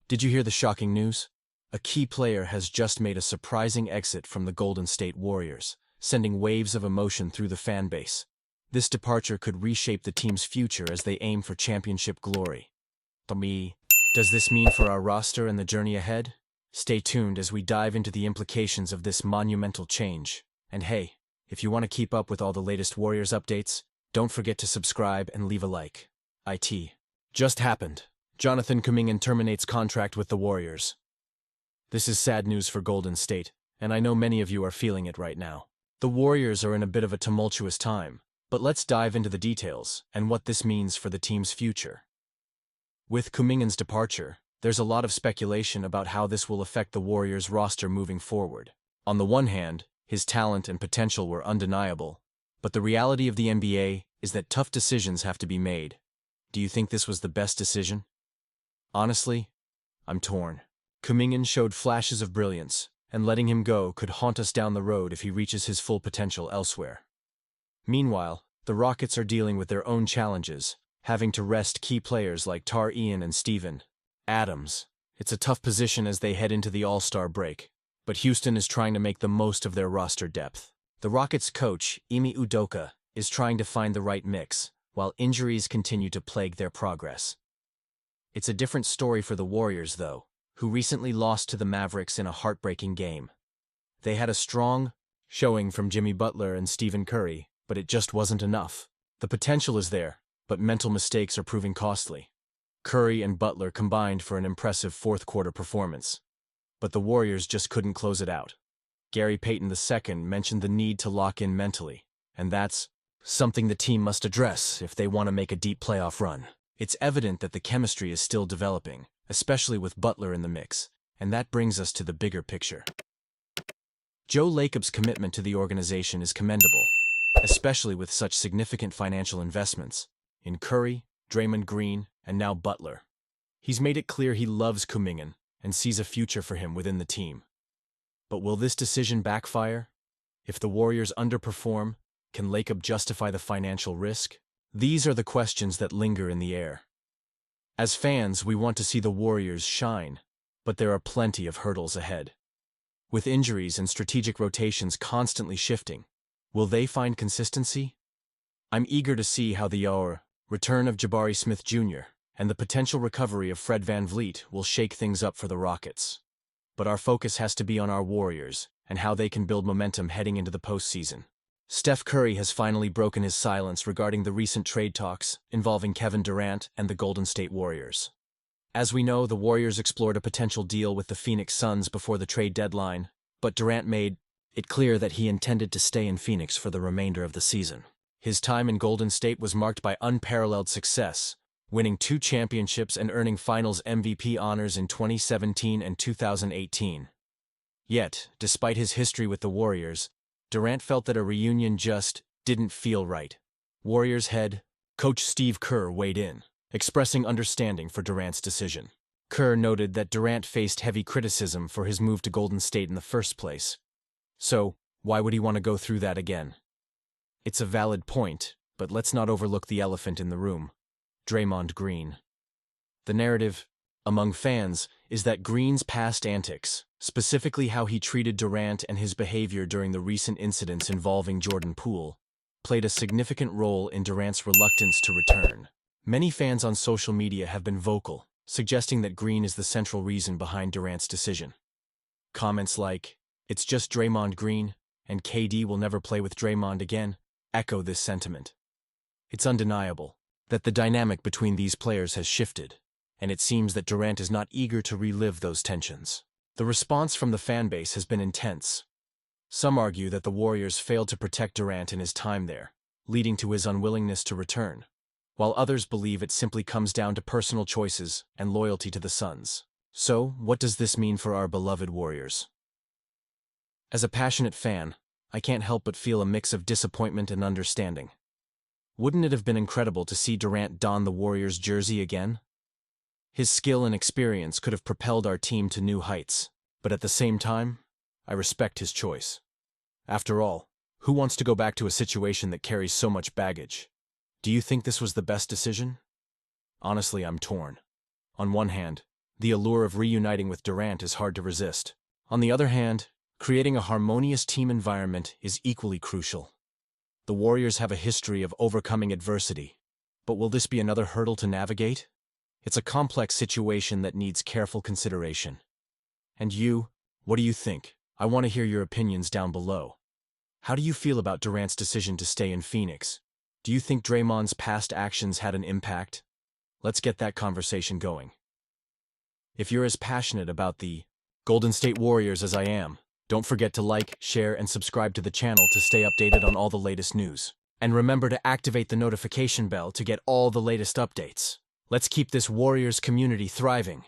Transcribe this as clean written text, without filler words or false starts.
Did you hear the shocking news? A key player has just made a surprising exit from the Golden State Warriors, sending waves of emotion through the fan base. This departure could reshape the team's future as they aim for championship glory. For me, does this mean for our roster and the journey ahead? Stay tuned as we dive into the implications of this monumental change. And hey, if you want to keep up with all the latest Warriors updates, don't forget to subscribe and leave a like. IT. Just happened. Jonathan Kuminga terminates contract with the Warriors. This is sad news for Golden State, and I know many of you are feeling it right now. The Warriors are in a bit of a tumultuous time, but let's dive into the details and what this means for the team's future. With Kuminga's departure, there's a lot of speculation about how this will affect the Warriors' roster moving forward. On the one hand, his talent and potential were undeniable, but the reality of the NBA is that tough decisions have to be made. Do you think this was the best decision? Honestly, I'm torn. Kuminga showed flashes of brilliance, and letting him go could haunt us down the road if he reaches his full potential elsewhere. Meanwhile, the Rockets are dealing with their own challenges, having to rest key players like Tar Ian and Steven Adams. It's a tough position as they head into the All-Star break, but Houston is trying to make the most of their roster depth. The Rockets' coach, Ime Udoka, is trying to find the right mix, while injuries continue to plague their progress. It's a different story for the Warriors, though, who recently lost to the Mavericks in a heartbreaking game. They had a strong showing from Jimmy Butler and Stephen Curry, but it just wasn't enough. The potential is there, but mental mistakes are proving costly. Curry and Butler combined for an impressive fourth-quarter performance, but the Warriors just couldn't close it out. Gary Payton II mentioned the need to lock in mentally, and that's something the team must address if they want to make a deep playoff run. It's evident that the chemistry is still developing, especially with Butler in the mix, and that brings us to the bigger picture. Joe Lacob's commitment to the organization is commendable, especially with such significant financial investments in Curry, Draymond Green, and now Butler. He's made it clear he loves Kuminga and sees a future for him within the team. But will this decision backfire? If the Warriors underperform, can Lacob justify the financial risk? These are the questions that linger in the air. As fans, we want to see the Warriors shine, but there are plenty of hurdles ahead. With injuries and strategic rotations constantly shifting, will they find consistency? I'm eager to see how the return of Jabari Smith Jr. and the potential recovery of Fred VanVleet will shake things up for the Rockets. But our focus has to be on our Warriors and how they can build momentum heading into the postseason. Steph Curry has finally broken his silence regarding the recent trade talks involving Kevin Durant and the Golden State Warriors. As we know, the Warriors explored a potential deal with the Phoenix Suns before the trade deadline, but Durant made it clear that he intended to stay in Phoenix for the remainder of the season. His time in Golden State was marked by unparalleled success, winning 2 championships and earning Finals MVP honors in 2017 and 2018. Yet, despite his history with the Warriors, Durant felt that a reunion just didn't feel right. Warriors head coach Steve Kerr weighed in, expressing understanding for Durant's decision. Kerr noted that Durant faced heavy criticism for his move to Golden State in the first place. So, why would he want to go through that again? It's a valid point, but let's not overlook the elephant in the room: Draymond Green. The narrative among fans is that Green's past antics, specifically how he treated Durant and his behavior during the recent incidents involving Jordan Poole, played a significant role in Durant's reluctance to return. Many fans on social media have been vocal, suggesting that Green is the central reason behind Durant's decision. Comments like, "It's just Draymond Green, and KD will never play with Draymond again," echo this sentiment. It's undeniable that the dynamic between these players has shifted, and it seems that Durant is not eager to relive those tensions. The response from the fan base has been intense. Some argue that the Warriors failed to protect Durant in his time there, leading to his unwillingness to return, while others believe it simply comes down to personal choices and loyalty to the Suns. So, what does this mean for our beloved Warriors? As a passionate fan, I can't help but feel a mix of disappointment and understanding. Wouldn't it have been incredible to see Durant don the Warriors jersey again? His skill and experience could have propelled our team to new heights, but at the same time, I respect his choice. After all, who wants to go back to a situation that carries so much baggage? Do you think this was the best decision? Honestly, I'm torn. On one hand, The allure of reuniting with Durant is hard to resist. On the other hand, creating a harmonious team environment is equally crucial. The Warriors have a history of overcoming adversity, but will this be another hurdle to navigate? It's a complex situation that needs careful consideration. And you, what do you think? I want to hear your opinions down below. How do you feel about Durant's decision to stay in Phoenix? Do you think Draymond's past actions had an impact? Let's get that conversation going. If you're as passionate about the Golden State Warriors as I am, don't forget to like, share, and subscribe to the channel to stay updated on all the latest news. And remember to activate the notification bell to get all the latest updates. Let's keep this Warriors community thriving.